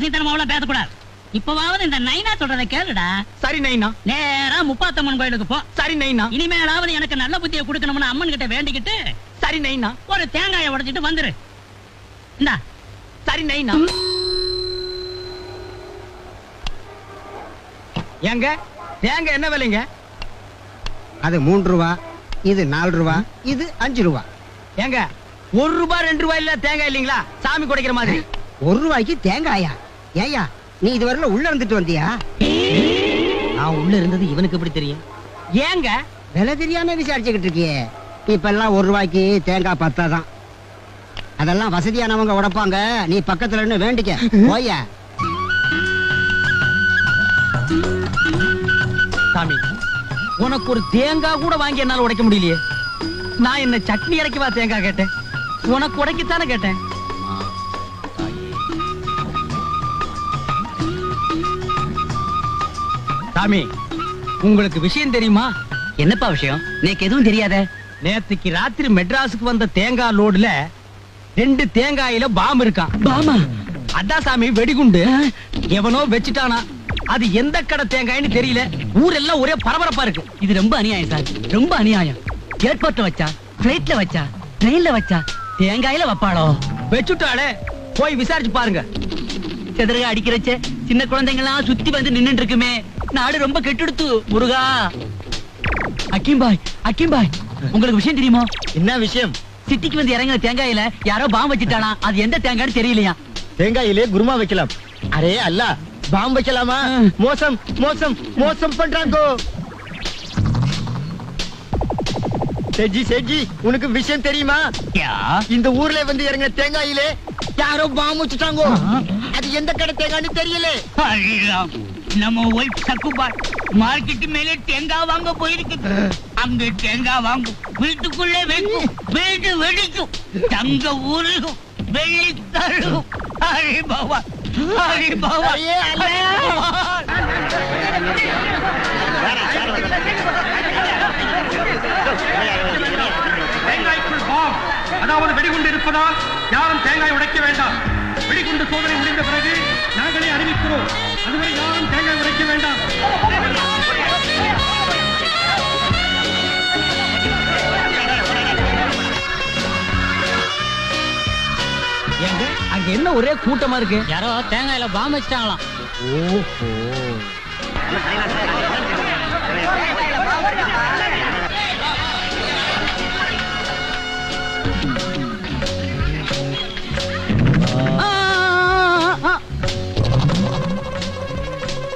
அசிங்கத்தனமாவெல்லாம் பேசக்கூடாது. இப்பவாவது இந்த நைனா சொல்றதை கேளுடா. சரி நைனா. நேரா முப்பாத்தம்மன் கோயிலுக்கு போ. சரி நைனா. இனிமேலாவது எனக்கு நல்ல புத்தியை கொடுக்கணும்னு அம்மன் கிட்ட வேண்டிக்கிட்டு சரி நைனா. ஒரு தேங்காயை உடைச்சிட்டு வந்துரு. இந்தா. சரி நைனா. ஏங்க தேங்காய் என்ன விலைங்க? அது 3 ரூபா, இது 4 ரூபா, இது 5 ரூபா. ஏங்க 1 ரூபா 2 ரூபாய் இல்ல தேங்காய் இல்லீங்களா? சாமி குடைக்கிற மாதிரி. 1 ரூபாய்க்கு தேங்காயா? ஏயா நீ இதுவரையில உள்ள இருந்துட்டு வந்தியா? நான் உள்ள இருந்தது இவனுக்கு எப்படி தெரியும்? ஏங்க விலை தெரியாம விசாரிச்சுக்கிட்டு இருக்கியே. இப்ப எல்லாம் 1 ரூபாய்க்கு தேங்காய் பத்தாதான். அதெல்லாம் வசதியானவங்க உடைப்பாங்க. நீ பக்கத்துல இருந்து வேண்டிக்க போய. சாமி உனக்கு ஒரு தேங்காய் கூட வாங்கி என்னால உடைக்க முடியலையே. நான் என்ன சட்னி இறக்கிவா தேங்காய் கேட்டேன்? உனக்கு உடைக்கத்தானே கேட்டேன். சாமி உங்களுக்கு விஷயம் தெரியுமா? என்னப்பா விஷயம்? எனக்கு எதுவும் தெரியாத. நேத்துக்கு ராத்திரி மெட்ராஸுக்கு வந்த தேங்காய் லோடுல 2 தேங்காயில பாம் இருக்கான். பாமா? அதான் சாமி வெடிகுண்டு. எவனோ வச்சுட்டானா. அது எந்த கடை தேங்காய்னு தெரியல. ஊரெல்லாம் ஒரே பரபரப்பா இருக்கு. இது ரொம்ப அநியாயம் சார், ரொம்ப அநியாயம். ஏர்போர்ட்ல வச்சா, பிளைட்ல வச்சா, ட்ரெயின்ல வச்சா, தேங்காயில வைப்பாளோ? வச்சுட்டாளே, போய் விசாரிச்சு பாருங்க. செதறக அடிக்கிறச்ச சின்ன குழந்தைங்க எல்லாம் சுத்தி வந்து நின்னுட்டு இருக்குமே. நாடு ரொம்ப கெட்டுடுத்து முருகா. அக்கிம்பாய், அக்கிம்பாய், உங்களுக்கு விஷயம் தெரியுமா? என்ன விஷயம்? சிட்டிக்கு வந்து இறங்கின தேங்காயில யாரோ பாம் வச்சுட்டானா. அது எந்த தேங்காய்னு தெரியலையா? தேங்காயிலே குருமா வைக்கலாம். அரே அல்ல, பாம் வைக்கலாமா? மோசம் மோசம் மோசம் பண்றாங்க. சேஜி சேஜி உனக்கு விஷயம் தெரியுமா? இந்த ஊர்ல வந்து இறங்கின தேங்காயிலே யாரோ பாம் வச்சுட்டாங்க. அது எந்த கடை தேங்காய்னு தெரியல. நம்ம ஒய்ஃப் சக்குபாய் மார்க்கெட் மேலே தேங்காய் வாங்க போயிருக்கு. அங்க தேங்காய் வாங்கும், வீட்டுக்குள்ளே வைக்கும், வீடு வெடிக்கும், தங்க ஊருக்கும், வெள்ளி தரும். ஹரி பாபா, ஹரி பாபா. தேங்காய்க்குள் பாம், அதாவது வெடிகுண்டு இருப்பதால் யாரும் தேங்காய் உடைக்க வேண்டாம். வெடிகுண்டு சோதனை முடிந்த பிறகு நாங்களே அறிவிக்கிறோம். அதுவரை யாரும் தேங்காய் உடைக்க வேண்டாம். ஏங்க அங்க என்ன ஒரே கூட்டமா இருக்கு? யாரோ தேங்காயில பாம் வச்சிட்டாங்களாம். ஓஹோ.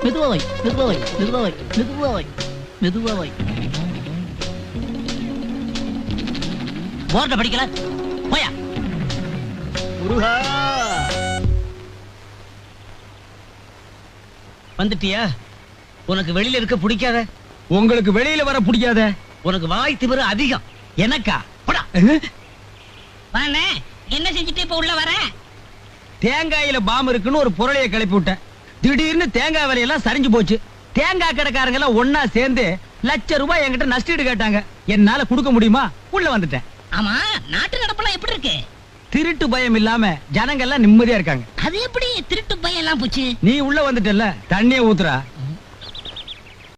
மெதுவாய், மெதுவாய், மெதுவாய், மெதுவாய், மெதுவாய். போர்ட படிக்கல போயா. முருகா வந்துட்டியா? உனக்கு வெளியில இருக்க பிடிக்காத? உங்களுக்கு வெளியில வர பிடிக்காத? உனக்கு வாய் திமிரு அதிகம். எனக்கா? போடா. வாண்ணே, என்ன செஞ்சுட்டு இப்ப உள்ள வர? தேங்காயில பாம் இருக்குன்னு ஒரு பொருளைய கிளப்பி விட்டேன். திடீர்னு தேங்காய் விலையெல்லாம் சரிஞ்சு போச்சு. தேங்காய் கடைக்காரங்க எல்லாம் ஒன்னா சேர்ந்து ₹1,00,000 என்கிட்ட நஷ்டீடு கேட்டாங்க. என்னால கொடுக்க முடியுமா? உள்ள வந்துட்டேன். ஆமா, நாட்டு நடப்பெல்லாம் எப்படி இருக்கு? திருட்டு பயம் இல்லாம ஜனங்க எல்லாம் நிம்மதியா இருக்காங்க. அது எப்படி திருட்டு பையன் எல்லாம் போச்சு? நீ உள்ள வந்துட்டல, தண்ணிய ஊத்துறா.